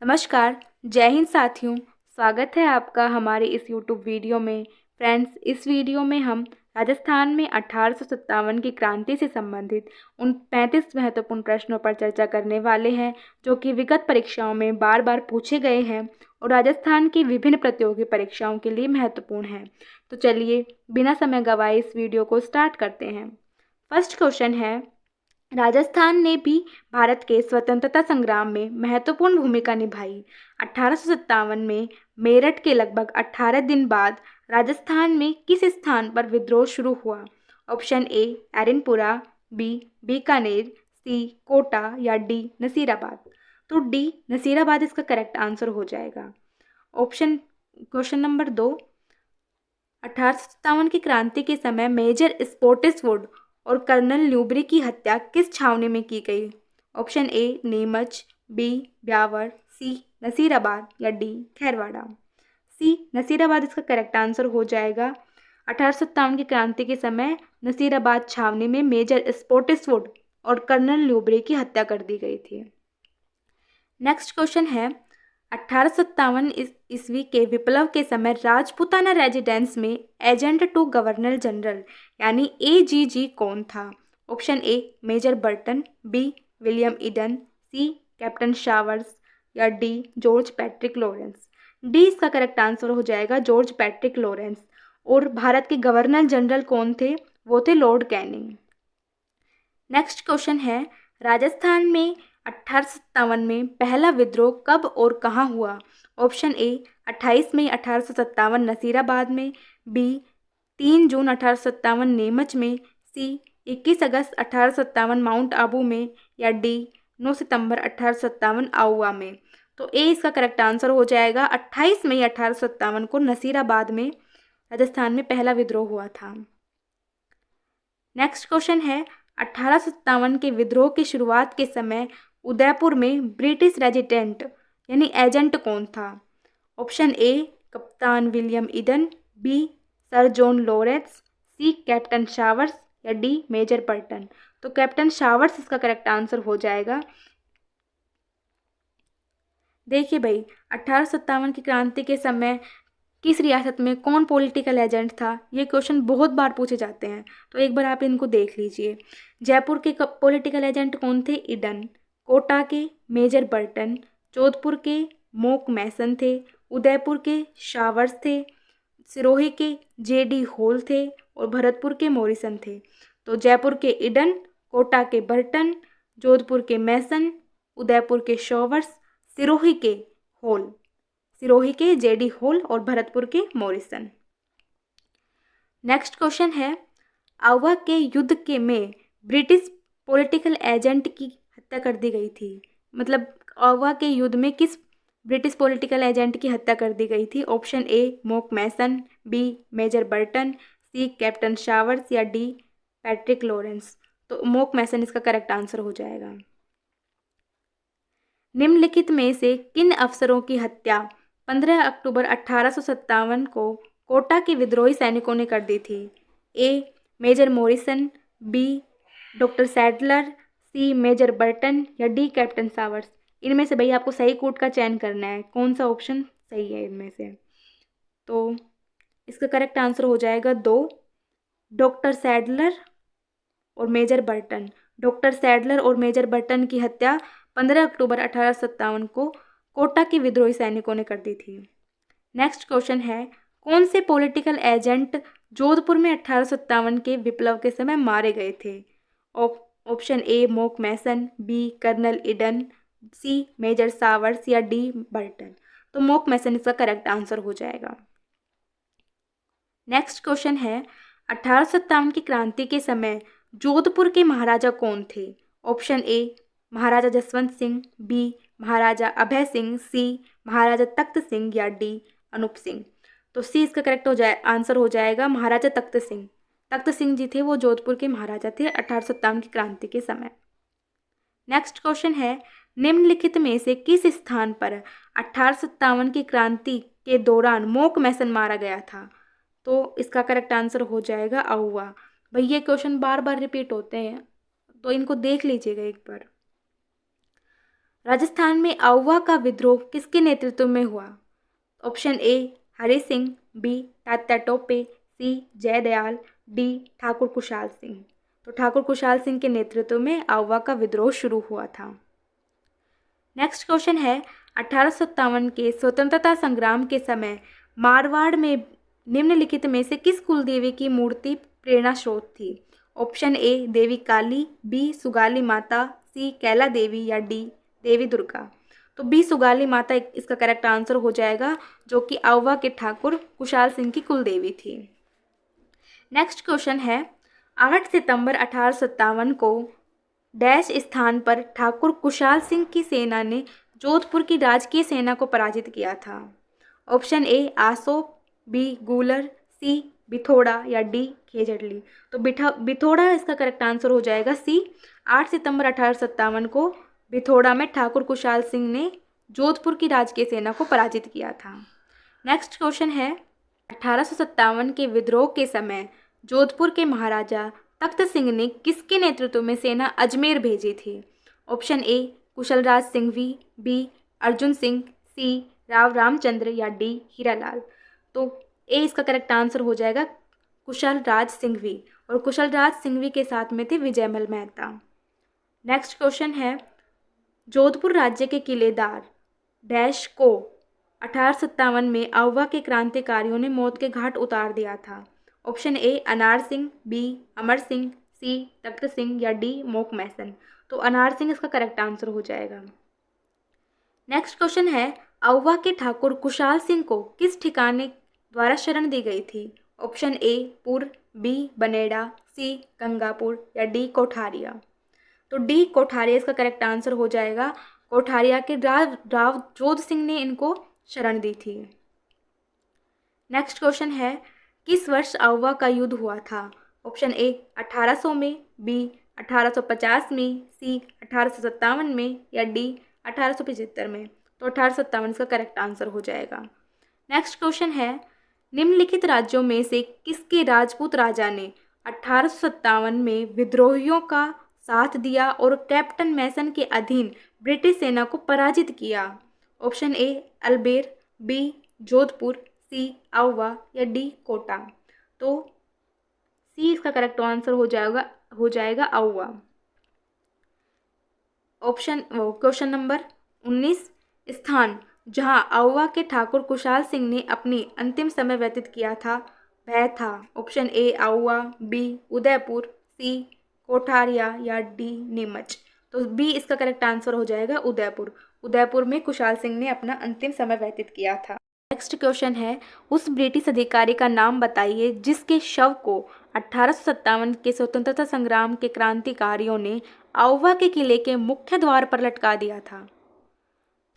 नमस्कार, जय हिंद साथियों। स्वागत है आपका हमारे इस यूट्यूब वीडियो में। फ्रेंड्स, इस वीडियो में हम राजस्थान में 1857 की क्रांति से संबंधित उन 35 महत्वपूर्ण प्रश्नों पर चर्चा करने वाले हैं जो कि विगत परीक्षाओं में बार बार पूछे गए हैं और राजस्थान की विभिन्न प्रतियोगी परीक्षाओं के लिए महत्वपूर्ण हैं। तो चलिए बिना समय गवाए इस वीडियो को स्टार्ट करते हैं। फर्स्ट क्वेश्चन है, राजस्थान ने भी भारत के स्वतंत्रता संग्राम में महत्वपूर्ण भूमिका निभाई। 1857 में मेरठ के लगभग 18 दिन बाद राजस्थान में किस स्थान पर विद्रोह शुरू हुआ? Option A Erinpura, B Bikaner, C Kota या डी नसीराबाद। तो डी नसीराबाद इसका करेक्ट आंसर हो जाएगा। ऑप्शन क्वेश्चन नंबर 2, 1857 की क्रांति के समय मेजर स्पोर्टिसवुड और कर्नल न्यूबरी की हत्या किस छावनी में की गई? Option A Neemuch, B Beawar, C Nasirabad या डी खैरवाड़ा। सी नसीराबाद इसका करेक्ट आंसर हो जाएगा। 1857 की क्रांति के समय नसीराबाद छावनी में मेजर स्पोर्टिसवुड और कर्नल न्यूबरी की हत्या कर दी गई थी। नेक्स्ट क्वेश्चन है, 1857 ईस्वी के विप्लव के समय राजपूताना रेजिडेंस में एजेंट टू गवर्नर जनरल यानी एजीजी कौन था? Option A major Burton, B William Eden, C captain Showers या D George Patrick Lawrence. D इसका करेक्ट आंसर हो जाएगा, जॉर्ज पैट्रिक लॉरेंस। और भारत के गवर्नर जनरल कौन थे? वो थे लॉर्ड कैनिंग। नेक्स्ट क्वेश्चन है, राजस्थान में 1857 में पहला विद्रोह कब और कहाँ हुआ? ऑप्शन ए 28 मई 1857 नसीराबाद में, बी 3 जून 1857 नीमच में, सी 21 अगस्त 1857 माउंट आबू में या डी 9 सितंबर 1857 आउवा में। तो ए इसका करेक्ट आंसर हो जाएगा। 28 मई 1857 को नसीराबाद में राजस्थान में पहला विद्रोह हुआ था। नेक्स्ट क्वेश्चन है, 1857 के विद्रोह की शुरुआत के समय उदयपुर में ब्रिटिश रेजिडेंट यानी एजेंट कौन था? ऑप्शन ए कप्तान William Eden, B sir John Lawrence, C captain Showers या डी मेजर बर्टन। तो कैप्टन शावर्स इसका करेक्ट आंसर हो जाएगा। देखिए भाई, 1857 की क्रांति के समय किस रियासत में कौन पॉलिटिकल एजेंट था, ये क्वेश्चन बहुत बार पूछे जाते हैं, तो एक बार आप इनको देख लीजिए। जयपुर के पॉलिटिकल एजेंट कौन थे? ईडन। कोटा के मेजर बर्टन, जोधपुर के मोक मैसन थे, उदयपुर के शावर्स थे, सिरोही के जेडी होल थे और भरतपुर के मॉरिसन थे। तो जयपुर के ईडन, कोटा के बर्टन, जोधपुर के मैसन, उदयपुर के शावर्स, सिरोही के होल, सिरोही के जेडी होल और भरतपुर के मॉरिसन। नेक्स्ट क्वेश्चन है, आउवा के युद्ध के में ब्रिटिश पॉलिटिकल एजेंट की हत्या कर दी गई थी। मतलब आउवा के युद्ध में किस ब्रिटिश पॉलिटिकल एजेंट की हत्या कर दी गई थी? Option A Monck Mason, B Major Burton, C captain Showers या डी पैट्रिक लॉरेंस। तो मोक मैसन इसका करेक्ट आंसर हो जाएगा। निम्नलिखित में से किन अफसरों की हत्या 15 अक्टूबर 1857 को कोटा के विद्रोही सैनिकों ने कर दी थी? A major Morrison, B doctor Sadler, C major Burton या डी कैप्टन सावर्स। इनमें से भाई आपको सही कोड का चयन करना है, कौन सा ऑप्शन सही है इनमें से। तो इसका करेक्ट आंसर हो जाएगा दो, डॉक्टर सैडलर और मेजर बर्टन। डॉक्टर सैडलर और मेजर बर्टन की हत्या 15 अक्टूबर 1857 को कोटा के विद्रोही सैनिकों ने कर दी थी। नेक्स्ट क्वेश्चन है, कौन से पॉलिटिकल एजेंट जोधपुर में 1857 के विप्लव के समय मारे गए थे? Option A Monck Mason, B Colonel Eden, C Major Showers या डी बर्टन। तो मोक मैसन इसका करेक्ट आंसर हो जाएगा। नेक्स्ट क्वेश्चन है, 1857 की क्रांति के समय जोधपुर के महाराजा कौन थे? Option A Maharaja Jaswant Singh, B Maharaja Abhay Singh, C Maharaja Takht Singh या डी अनूप सिंह। तो सी इसका करेक्ट आंसर हो जाएगा महाराजा तख्त सिंह। तख्त सिंह जी थे वो जोधपुर के महाराजा थे 1857 की क्रांति के समय। नेक्स्ट क्वेश्चन है, निम्नलिखित में से किस स्थान पर 1857 की क्रांति के दौरान मोक मैसन मारा गया था? तो इसका करेक्ट आंसर हो जाएगा आउवा। भाई ये क्वेश्चन बार बार रिपीट होते हैं, तो इनको देख लीजिएगा एक बार। राजस्थान में आउवा का विद्रोह किसके नेतृत्व में हुआ? Option A Hari Singh, B Tatya Tope, C Jaidayal, D Thakur Kushal Singh. तो ठाकुर कुशाल सिंह के नेतृत्व में आउवा का विद्रोह शुरू हुआ था। नेक्स्ट क्वेश्चन है 1857 के स्वतंत्रता संग्राम के समय मारवाड़ में निम्नलिखित में से किस कुल देवी की मूर्ति प्रेरणा स्रोत थी? Option A Devi Kali, B Sugali Mata, C कैला देवी या डी देवी दुर्गा। तो बी सुगाली माता इसका करेक्ट आंसर हो जाएगा, जो कि आउवा के ठाकुर कुशाल सिंह की कुल देवी थी। नेक्स्ट क्वेश्चन है 8 सितंबर 1857 को डैश स्थान पर ठाकुर कुशाल सिंह की सेना ने जोधपुर की राजकीय सेना को पराजित किया था? ऑप्शन ए आसोप, बी गूलर, सी बिथोड़ा या डी खेजड़ली। तो बिथोड़ा इसका करेक्ट आंसर हो जाएगा सी। 8 सितंबर 1857 को बिथोड़ा में ठाकुर कुशाल सिंह ने जोधपुर की राजकीय सेना को पराजित किया था। नेक्स्ट क्वेश्चन है 1857 के विद्रोह के समय जोधपुर के महाराजा तख्त सिंह ने किसके नेतृत्व में सेना अजमेर भेजी थी? Option A Kushalraj Singhvi, B Arjun Singh, C Rao Ramchandra या डी हीरालाल। तो ए इसका करेक्ट आंसर हो जाएगा कुशलराज सिंघवी, और कुशलराज सिंघवी के साथ में थे विजयमल मेहता। नेक्स्ट क्वेश्चन है जोधपुर राज्य के किलेदार डैश को 1857 में आउवा के क्रांतिकारियों ने मौत के घाट उतार दिया था? ऑप्शन ए अनार सिंह, बी अमर सिंह, सी तख्त सिंह या डी मोक मैसन। तो अनार सिंह इसका करेक्ट आंसर हो जाएगा। नेक्स्ट क्वेश्चन है आउवा के ठाकुर कुशाल सिंह को किस ठिकाने द्वारा शरण दी गई थी? ऑप्शन ए पुर, बी बनेड़ा, सी गंगापुर या डी कोठारिया। तो डी कोठारिया इसका करेक्ट आंसर हो जाएगा। कोठारिया के राव जोध सिंह ने इनको शरण दी थी। नेक्स्ट क्वेश्चन है किस वर्ष आउवा का युद्ध हुआ था? ऑप्शन ए 1800 में, बी 1850 में, सी 1857 में या डी 1875 में। तो 1857 इसका करेक्ट आंसर हो जाएगा। नेक्स्ट क्वेश्चन है निम्नलिखित राज्यों में से किसके राजपूत राजा ने 1857 में विद्रोहियों का साथ दिया और कैप्टन मैसन के अधीन ब्रिटिश सेना को पराजित किया? Option A Alber, B Jodhpur, C Auwa या डी कोटा। तो सी इसका करेक्ट आंसर हो जाएगा आउवा। क्वेश्चन नंबर 19 स्थान जहां आउवा के ठाकुर कुशाल सिंह ने अपनी अंतिम समय व्यतीत किया था वह था? Option A Auwa, B Udaipur, C Kotharia या डी नीमच। तो बी इसका करेक्ट आंसर हो जाएगा उदयपुर। उदयपुर में कुशाल सिंह ने अपना अंतिम समय व्यतीत किया था। नेक्स्ट क्वेश्चन है उस ब्रिटिश अधिकारी का नाम बताइए जिसके शव को 1857 के स्वतंत्रता संग्राम के क्रांतिकारियों ने आउवा के किले के मुख्य द्वार पर लटका दिया था?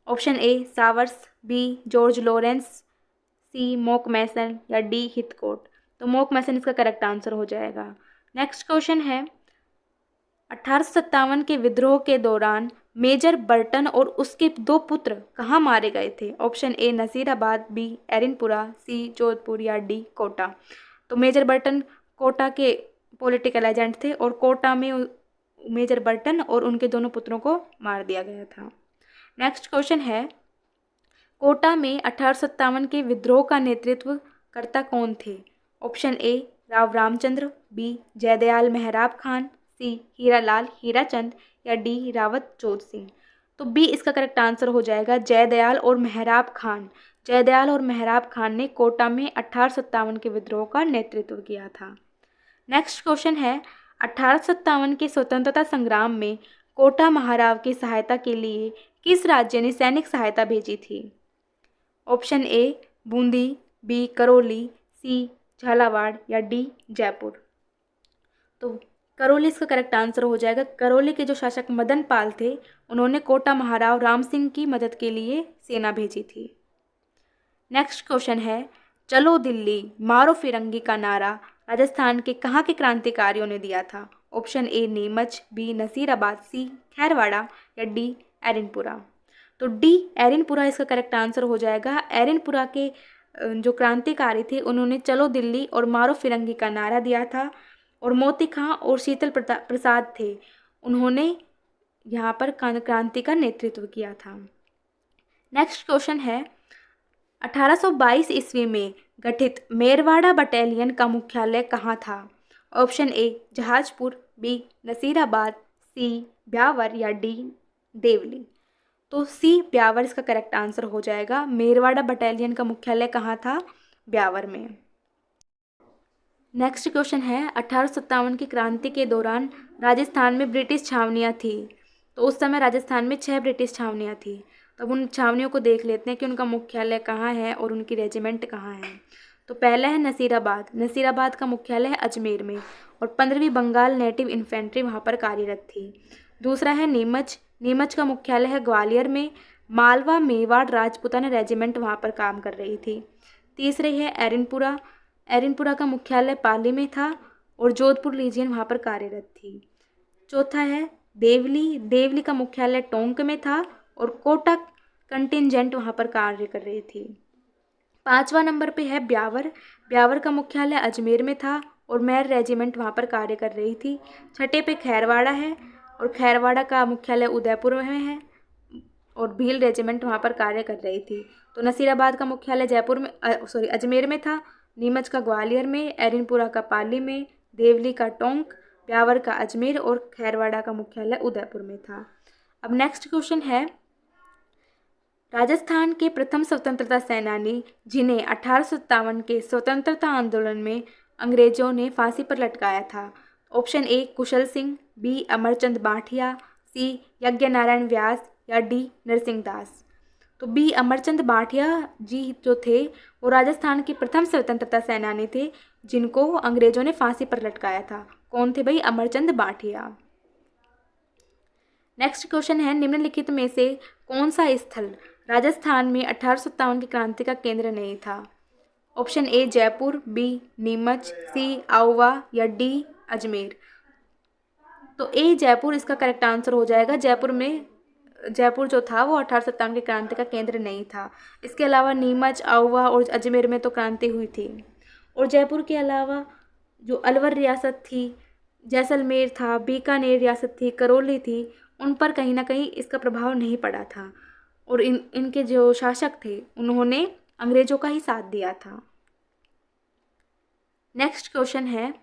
Option A Showers, B George Lawrence, C Monck Mason या डी हिथकोट। तो मोक मैसन इसका करेक्ट आंसर हो जाएगा। नेक्स्ट क्वेश्चन है 1857 के विद्रोह के दौरान मेजर बर्टन और उसके 2 पुत्र कहाँ मारे गए थे? Option A Nasirabad, B Erinpura, C Jodhpur या डी कोटा। तो मेजर बर्टन कोटा के पॉलिटिकल एजेंट थे और कोटा में मेजर बर्टन और उनके दोनों पुत्रों को मार दिया गया था। नेक्स्ट क्वेश्चन है कोटा में 1857 के विद्रोह का नेतृत्व करता कौन थे? Option A Rao Ramchandra, B Jaidayal Mehrab Khan, सी हीरालाल हीराचंद या डी रावत जोध सिंह। तो बी इसका करेक्ट आंसर हो जाएगा जयदयाल और मेहराब खान। जयदयाल और मेहराब खान ने कोटा में 1857 के विद्रोह का नेतृत्व किया था। नेक्स्ट क्वेश्चन है 1857 के स्वतंत्रता संग्राम में कोटा महाराव की सहायता के लिए किस राज्य ने सैनिक सहायता भेजी थी? Option A Bundi, B Karauli, C Jhalawar या डी जयपुर। तो करौली इसका करेक्ट आंसर हो जाएगा। करौली के जो शासक मदन पाल थे उन्होंने कोटा महाराव राम सिंह की मदद के लिए सेना भेजी थी। नेक्स्ट क्वेश्चन है चलो दिल्ली मारो फिरंगी का नारा राजस्थान के कहाँ के क्रांतिकारियों ने दिया था? Option A Neemuch, B Nasirabad, C Kherwara या डी एरिनपुरा। तो डी एरिनपुरा इसका करेक्ट आंसर हो जाएगा। एरिनपुरा के जो क्रांतिकारी थे उन्होंने चलो दिल्ली और मारो फिरंगी का नारा दिया था और मोती खां और शीतल प्रसाद थे उन्होंने यहाँ पर क्रांति का नेतृत्व किया था। नेक्स्ट क्वेश्चन है 1822 ईस्वी में गठित मेरवाड़ा बटालियन का मुख्यालय कहाँ था? Option A Jahazpur, B Nasirabad, C Beawar या डी देवली। तो सी ब्यावर इसका करेक्ट आंसर हो जाएगा। मेरवाड़ा बटालियन का मुख्यालय कहाँ था? ब्यावर में। नेक्स्ट क्वेश्चन है 1857 की क्रांति के दौरान राजस्थान में ब्रिटिश छावनियाँ थी। तो उस समय राजस्थान में 6 ब्रिटिश छावनियाँ थी। तब उन छावनियों को देख लेते हैं कि उनका मुख्यालय कहाँ है और उनकी रेजिमेंट कहाँ है। तो पहला है नसीराबाद। नसीराबाद का मुख्यालय है अजमेर में और 15वीं बंगाल नेटिव इन्फेंट्री वहाँ पर कार्यरत थी। दूसरा है नीमच। नीमच का मुख्यालय है ग्वालियर में। मालवा मेवाड़ राजपूताना रेजिमेंट वहाँ पर काम कर रही थी। तीसरी है एरनपुरा। एरनपुरा का मुख्यालय पाली में था और जोधपुर लीजियन वहाँ पर कार्यरत थी। चौथा है देवली। देवली का मुख्यालय टोंक में था और कोटा कंटिंजेंट वहाँ पर कार्य कर रही थी। 5वां नंबर पे है ब्यावर। ब्यावर का मुख्यालय अजमेर में था और मैर रेजिमेंट वहाँ पर कार्य कर रही थी। छठे पे खैरवाड़ा है और खैरवाड़ा का मुख्यालय उदयपुर में है और भील रेजिमेंट वहाँ पर कार्य कर रही थी। तो नसीराबाद का मुख्यालय अजमेर में था। नीमच का ग्वालियर में, एरनपुरा का पाली में, देवली का टोंक, ब्यावर का अजमेर और खैरवाड़ा का मुख्यालय उदयपुर में था। अब नेक्स्ट क्वेश्चन है राजस्थान के प्रथम स्वतंत्रता सेनानी जिन्हें 1857 के स्वतंत्रता आंदोलन में अंग्रेजों ने फांसी पर लटकाया था। Option A Kushal Singh, B Amarchand Bathia, C Yagyanarayan Vyas या डी नरसिंह दास। तो बी अमरचंद बाठिया जी जो थे वो राजस्थान के प्रथम स्वतंत्रता सेनानी थे जिनको अंग्रेजों ने फांसी पर लटकाया था। कौन थे भाई? अमरचंद बाठिया। नेक्स्ट क्वेश्चन है निम्नलिखित में से कौन सा स्थल राजस्थान में 1857 की क्रांति का केंद्र नहीं था? Option A Jaipur, B Neemuch, C Auwa या डी अजमेर। तो ए जयपुर इसका करेक्ट आंसर हो जाएगा। जयपुर जो था वो 1857 की क्रांति का केंद्र नहीं था। इसके अलावा नीमच, आउवा और अजमेर में तो क्रांति हुई थी। और जयपुर के अलावा जो अलवर रियासत थी, जैसलमेर था, बीकानेर रियासत थी, करौली थी, उन पर कहीं ना कहीं इसका प्रभाव नहीं पड़ा था और इनके जो शासक थे उन्होंने अंग्रेजों का ही साथ दिया था। नेक्स्ट क्वेश्चन है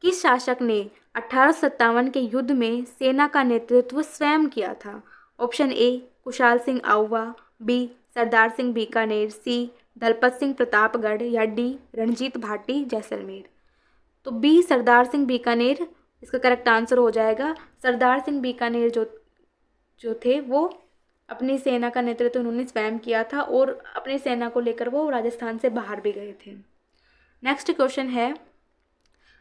किस शासक ने 1857 के युद्ध में सेना का नेतृत्व स्वयं किया था? Option A Kushal Singh Auwa, B Sardar Singh Bikaner, C Dalpat Singh Pratapgarh या डी रणजीत भाटी जैसलमेर। तो बी सरदार सिंह बीकानेर इसका करेक्ट आंसर हो जाएगा। सरदार सिंह बीकानेर जो थे वो अपनी सेना का नेतृत्व उन्होंने स्वयं किया था और अपनी सेना को लेकर वो राजस्थान से बाहर भी गए थे। नेक्स्ट क्वेश्चन है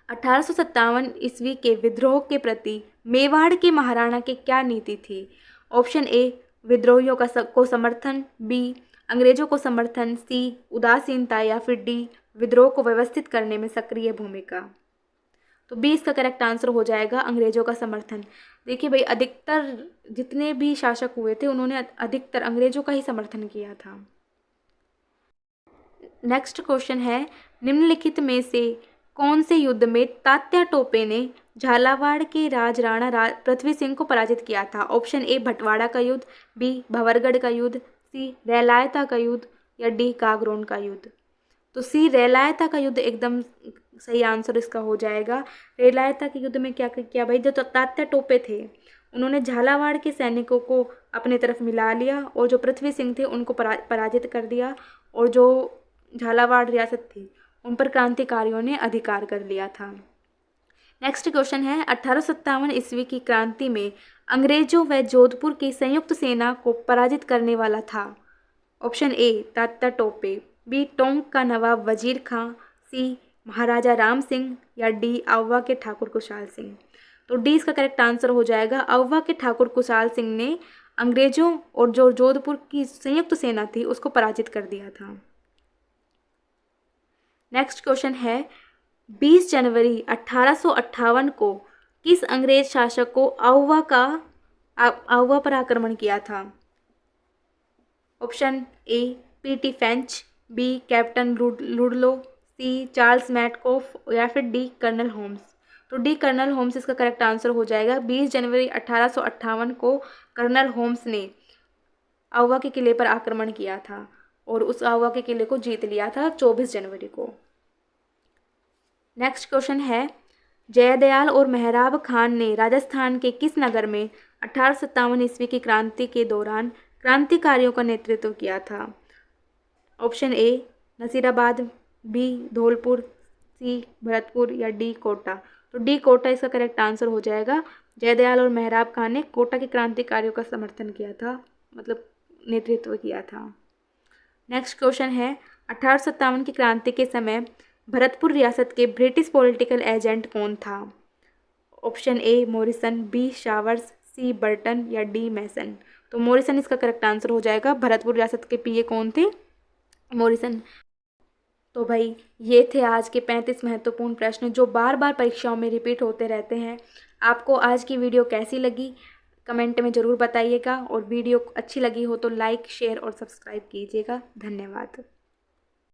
1857 ईस्वी के विद्रोह के प्रति मेवाड़ के महाराणा की क्या नीति थी? ऑप्शन ए विद्रोहियों को समर्थन, बी अंग्रेजों को समर्थन, सी उदासीनता या फिर डी विद्रोह को व्यवस्थित करने में सक्रिय भूमिका। तो बी इसका करेक्ट आंसर हो जाएगा अंग्रेजों का समर्थन। देखिए भाई अधिकतर जितने भी शासक हुए थे उन्होंने अधिकतर अंग्रेजों का ही समर्थन किया था। नेक्स्ट क्वेश्चन है निम्नलिखित में से कौन से युद्ध में तात्या टोपे ने झालावाड़ के राणा पृथ्वी सिंह को पराजित किया था? ऑप्शन ए भटवाड़ा का युद्ध, बी भंवरगढ़ का युद्ध, सी रेलायता का युद्ध या डी कागरोन का युद्ध। तो सी रेलायता का युद्ध एकदम सही आंसर इसका हो जाएगा। रेलायता के युद्ध में क्या किया भाई? जो तात्या टोपे थे उन्होंने झालावाड़ के सैनिकों को अपनी तरफ मिला लिया और जो पृथ्वी सिंह थे उनको पराजित कर दिया और जो झालावाड़ रियासत थी उन पर क्रांतिकारियों ने अधिकार कर लिया था। नेक्स्ट क्वेश्चन है 1857 ईस्वी की क्रांति में अंग्रेजों व जोधपुर की संयुक्त सेना को पराजित करने वाला था। Option A Tatya Tope, B Tonk का नवाब वजीर खां, सी महाराजा राम सिंह या डी आउवा के ठाकुर कुशाल सिंह। तो डी इसका करेक्ट आंसर हो जाएगा। आउवा के ठाकुर कुशाल सिंह ने अंग्रेजों और जो जोधपुर की संयुक्त सेना थी उसको पराजित कर दिया था। नेक्स्ट क्वेश्चन है 20 जनवरी 1858 को किस अंग्रेज शासक को आउवा पर आक्रमण किया था? Option A P T French, B Captain Ludlow, C Charles Metcalfe या फिर डी कर्नल होम्स। तो डी कर्नल होम्स इसका करेक्ट आंसर हो जाएगा। 20 जनवरी 1858 को कर्नल होम्स ने आउवा के किले पर आक्रमण किया था और उस आउवा के किले को जीत लिया था 24 जनवरी को। नेक्स्ट क्वेश्चन है, जयदयाल और मेहराब खान ने राजस्थान के किस नगर में 1857 ईस्वी की क्रांति के दौरान क्रांतिकारियों का नेतृत्व किया था? Option A Nasirabad, B Dholpur, C Bharatpur या डी कोटा। तो डी कोटा इसका करेक्ट आंसर हो जाएगा। जयदयाल और मेहराब खान ने कोटा के क्रांतिकारियों का समर्थन किया था, मतलब नेतृत्व किया था। नेक्स्ट क्वेश्चन है, 1857 की क्रांति के समय भरतपुर रियासत के ब्रिटिश पॉलिटिकल एजेंट कौन था? Option A Morrison, B Showers, C Burton या डी मैसन। तो मॉरिसन इसका करेक्ट आंसर हो जाएगा। भरतपुर रियासत के पीए कौन थे? मॉरिसन। तो भाई ये थे आज के 35 महत्वपूर्ण प्रश्न जो बार बार परीक्षाओं में रिपीट होते रहते हैं। आपको आज की वीडियो कैसी लगी कमेंट में ज़रूर बताइएगा और वीडियो अच्छी लगी हो तो लाइक, शेयर और सब्सक्राइब कीजिएगा। धन्यवाद।